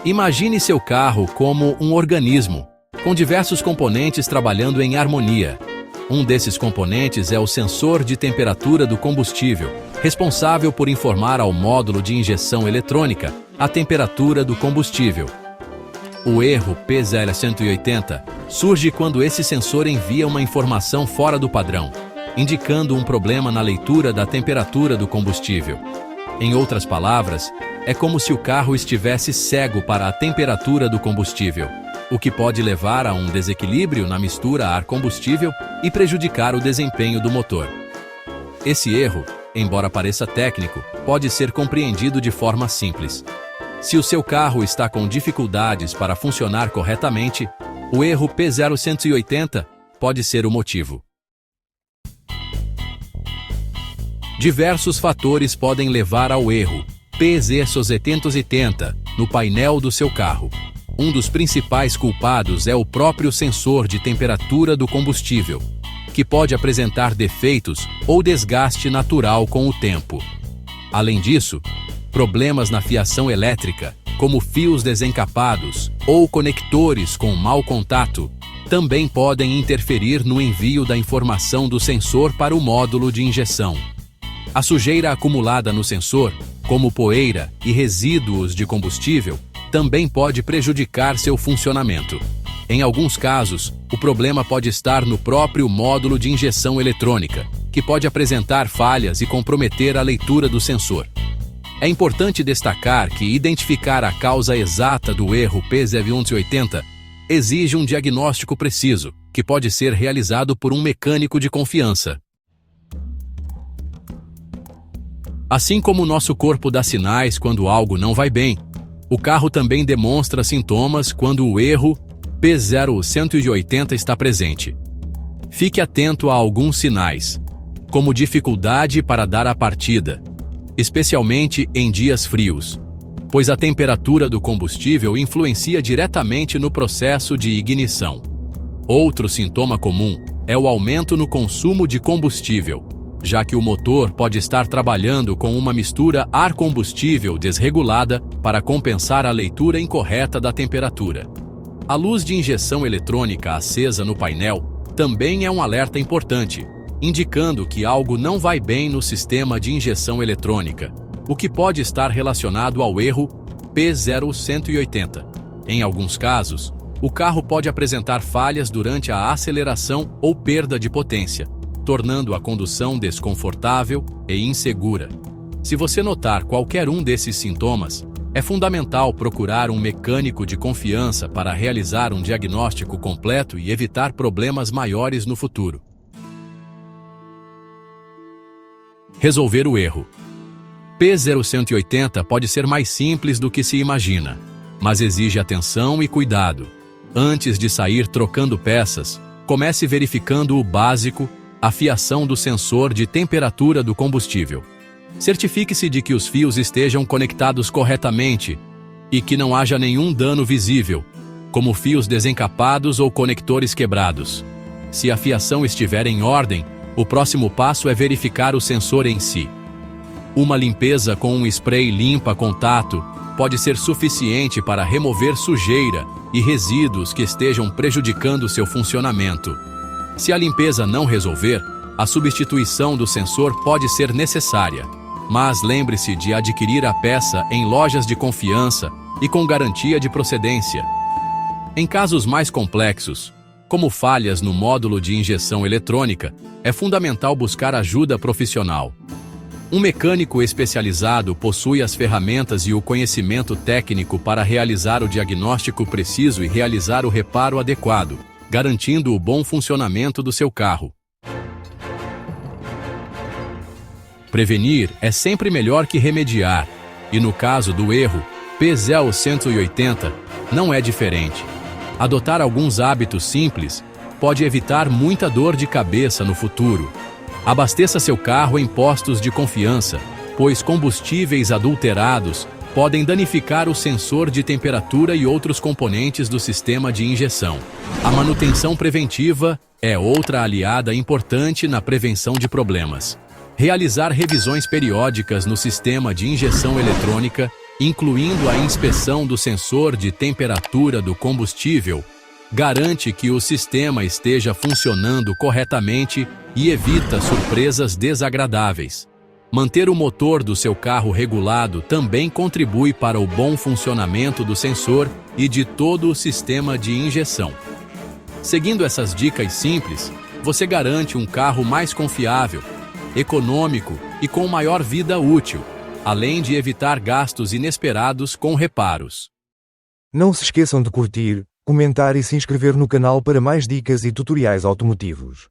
Imagine seu carro como um organismo, com diversos componentes trabalhando em harmonia. Um desses componentes é o sensor de temperatura do combustível, responsável por informar ao módulo de injeção eletrônica a temperatura do combustível. O erro P0180 surge quando esse sensor envia uma informação fora do padrão, indicando um problema na leitura da temperatura do combustível. Em outras palavras, é como se o carro estivesse cego para a temperatura do combustível, o que pode levar a um desequilíbrio na mistura ar-combustível e prejudicar o desempenho do motor. Esse erro, embora pareça técnico, pode ser compreendido de forma simples. Se o seu carro está com dificuldades para funcionar corretamente, o erro P0180 pode ser o motivo. Diversos fatores podem levar ao erro P0180 no painel do seu carro. Um dos principais culpados é o próprio sensor de temperatura do combustível, que pode apresentar defeitos ou desgaste natural com o tempo. Além disso, problemas na fiação elétrica, como fios desencapados ou conectores com mau contato, também podem interferir no envio da informação do sensor para o módulo de injeção. A sujeira acumulada no sensor, como poeira e resíduos de combustível, também pode prejudicar seu funcionamento. Em alguns casos, o problema pode estar no próprio módulo de injeção eletrônica, que pode apresentar falhas e comprometer a leitura do sensor. É importante destacar que identificar a causa exata do erro P0180 exige um diagnóstico preciso, que pode ser realizado por um mecânico de confiança. Assim como o nosso corpo dá sinais quando algo não vai bem, o carro também demonstra sintomas quando o erro P0180 está presente. Fique atento a alguns sinais, como dificuldade para dar a partida, especialmente em dias frios, pois a temperatura do combustível influencia diretamente no processo de ignição. Outro sintoma comum é o aumento no consumo de combustível, já que o motor pode estar trabalhando com uma mistura ar-combustível desregulada para compensar a leitura incorreta da temperatura. A luz de injeção eletrônica acesa no painel também é um alerta importante, indicando que algo não vai bem no sistema de injeção eletrônica, o que pode estar relacionado ao erro P0180. Em alguns casos, o carro pode apresentar falhas durante a aceleração ou perda de potência, tornando a condução desconfortável e insegura. Se você notar qualquer um desses sintomas, é fundamental procurar um mecânico de confiança para realizar um diagnóstico completo e evitar problemas maiores no futuro. Resolver o erro. P0180 pode ser mais simples do que se imagina, mas exige atenção e cuidado. Antes de sair trocando peças, comece verificando o básico, a fiação do sensor de temperatura do combustível. Certifique-se de que os fios estejam conectados corretamente e que não haja nenhum dano visível, como fios desencapados ou conectores quebrados. Se a fiação estiver em ordem, o próximo passo é verificar o sensor em si. Uma limpeza com um spray limpa-contato pode ser suficiente para remover sujeira e resíduos que estejam prejudicando seu funcionamento. Se a limpeza não resolver, a substituição do sensor pode ser necessária, mas lembre-se de adquirir a peça em lojas de confiança e com garantia de procedência. Em casos mais complexos, como falhas no módulo de injeção eletrônica, é fundamental buscar ajuda profissional. Um mecânico especializado possui as ferramentas e o conhecimento técnico para realizar o diagnóstico preciso e realizar o reparo adequado, garantindo o bom funcionamento do seu carro. Prevenir é sempre melhor que remediar, e no caso do erro P0180 não é diferente. Adotar alguns hábitos simples pode evitar muita dor de cabeça no futuro. Abasteça seu carro em postos de confiança, pois combustíveis adulterados podem danificar o sensor de temperatura e outros componentes do sistema de injeção. A manutenção preventiva é outra aliada importante na prevenção de problemas. Realizar revisões periódicas no sistema de injeção eletrônica incluindo a inspeção do sensor de temperatura do combustível, garante que o sistema esteja funcionando corretamente e evita surpresas desagradáveis. Manter o motor do seu carro regulado também contribui para o bom funcionamento do sensor e de todo o sistema de injeção. Seguindo essas dicas simples, você garante um carro mais confiável, econômico e com maior vida útil, além de evitar gastos inesperados com reparos. Não se esqueçam de curtir, comentar e se inscrever no canal para mais dicas e tutoriais automotivos.